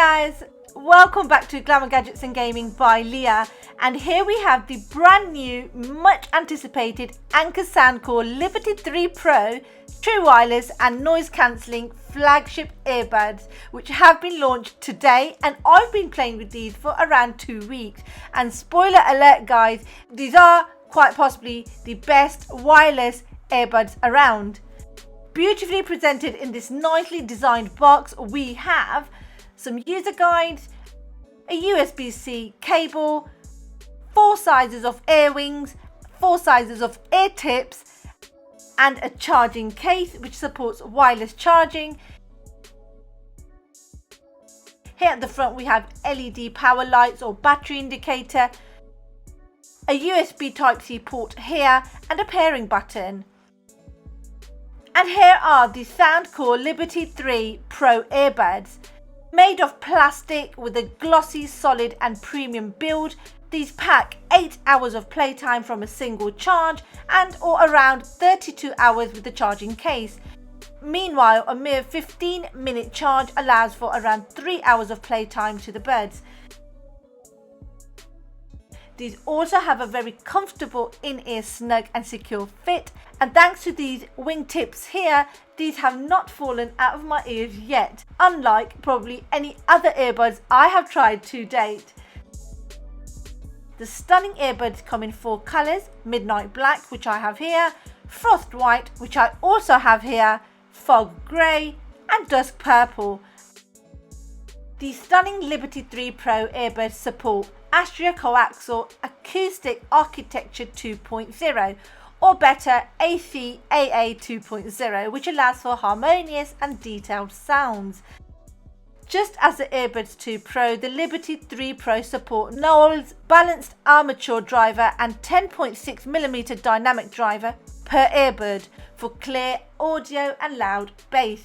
guys, welcome back to Glamour Gadgets and Gaming by Leah, and here we have the brand new, much anticipated Anker Soundcore Liberty 3 Pro true wireless and noise cancelling flagship earbuds, which have been launched today, and I've been playing with these for around 2 weeks. And spoiler alert guys, these are quite possibly the best wireless earbuds around. Beautifully presented in this nicely designed box, we have some user guides, a USB-C cable, 4 sizes of ear wings, 4 sizes of ear tips, and a charging case which supports wireless charging. Here at the front we have LED power lights or battery indicator, a USB Type-C port here, and a pairing button. And here are the Soundcore Liberty 3 Pro earbuds. Made of plastic with a glossy, solid and premium build, these pack 8 hours of playtime from a single charge and or around 32 hours with the charging case. Meanwhile, a mere 15-minute charge allows for around 3 hours of playtime to the buds. These also have a very comfortable in-ear snug and secure fit, and thanks to these wingtips here, these have not fallen out of my ears yet, unlike probably any other earbuds I have tried to date. The stunning earbuds come in 4 colours: midnight black, which I have here, frost white, which I also have here, fog grey and dusk purple. The stunning Liberty 3 Pro earbuds support Astria Coaxial Acoustic Architecture 2.0, or better ACAA 2.0, which allows for harmonious and detailed sounds. Just as the Earbuds 2 Pro, the Liberty 3 Pro support Knowles balanced armature driver and 10.6mm dynamic driver per earbud for clear audio and loud bass.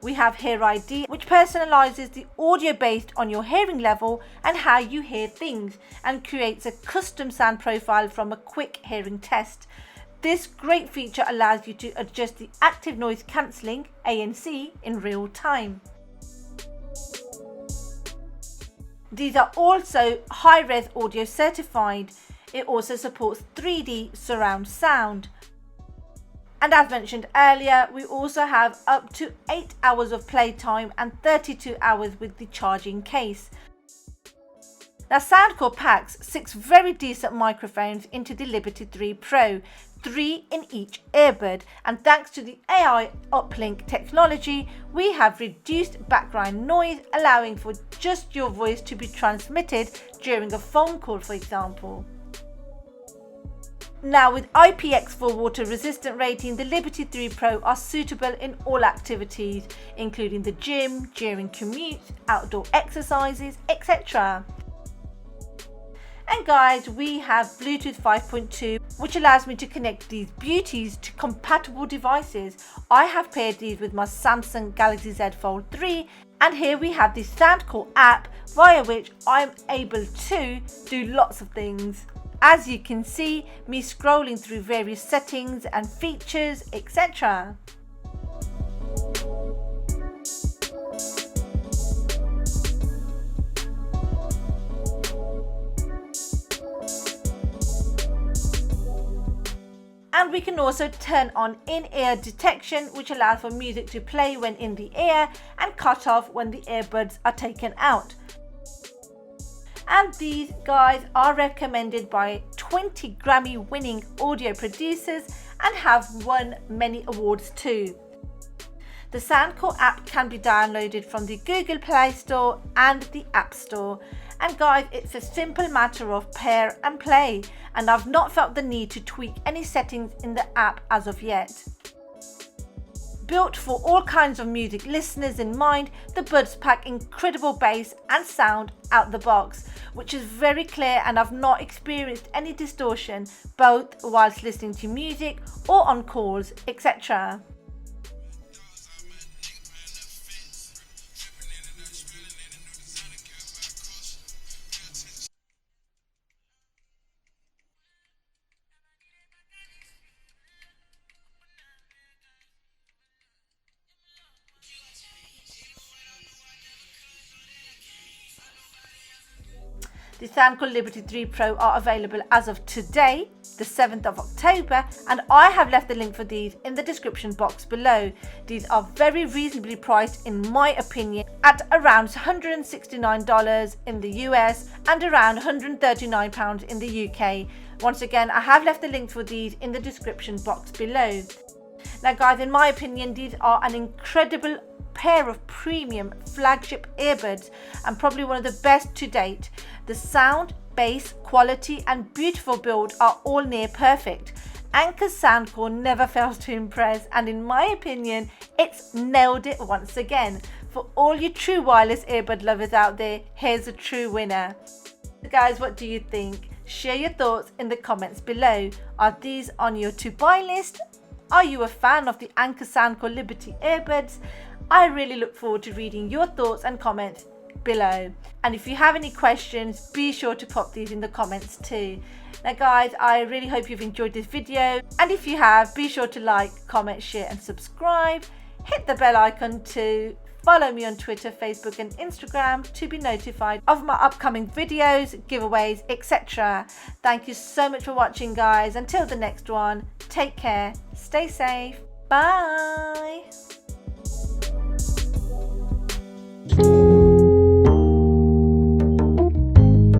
We have Hear ID, which personalizes the audio based on your hearing level and how you hear things, and creates a custom sound profile from a quick hearing test. This great feature allows you to adjust the active noise cancelling ANC in real time. These are also high-res audio certified. It also supports 3D surround sound. And as mentioned earlier, we also have up to 8 hours of playtime and 32 hours with the charging case. Now, Soundcore packs 6 very decent microphones into the Liberty 3 Pro, 3 in each earbud, and thanks to the AI uplink technology, we have reduced background noise, allowing for just your voice to be transmitted during a phone call, for example. Now, with IPX4 water resistant rating, the Liberty 3 Pro are suitable in all activities, including the gym, during commutes, outdoor exercises, etc. And guys, we have Bluetooth 5.2, which allows me to connect these beauties to compatible devices. I have paired these with my Samsung Galaxy Z Fold 3, and here we have the Soundcore app via which I'm able to do lots of things. As you can see, me scrolling through various settings and features, etc. And we can also turn on in-ear detection, which allows for music to play when in the ear and cut off when the earbuds are taken out. And these guys are recommended by 20 Grammy winning audio producers and have won many awards too. The Soundcore app can be downloaded from the Google Play Store and the App Store. And guys, it's a simple matter of pair and play, and I've not felt the need to tweak any settings in the app as of yet. Built for all kinds of music listeners in mind, the buds pack incredible bass and sound out the box, which is very clear, and I've not experienced any distortion both whilst listening to music or on calls, etc. The Soundcore Liberty 3 Pro are available as of today, the 7th of October, and I have left the link for these in the description box below. These are very reasonably priced in my opinion, at around $169 in the US and around £139 in the UK. Once again, I have left the link for these in the description box below. Now guys, in my opinion, these are an incredible pair of premium flagship earbuds and probably one of the best to date. The sound, bass, quality and beautiful build are all near perfect. Anker Soundcore never fails to impress, and in my opinion, it's nailed it once again. For all you true wireless earbud lovers out there, here's a true winner. Guys, what do you think? Share your thoughts in the comments below. Are these on your to buy list? Are you a fan of the Anker Soundcore Liberty earbuds? I really look forward to reading your thoughts and comments below. And if you have any questions, be sure to pop these in the comments too. Now guys, I really hope you've enjoyed this video, and if you have, be sure to like, comment, share and subscribe. Hit the bell icon too. Follow me on Twitter, Facebook and Instagram to be notified of my upcoming videos, giveaways, etc. Thank you so much for watching guys. Until the next one, take care, stay safe, bye.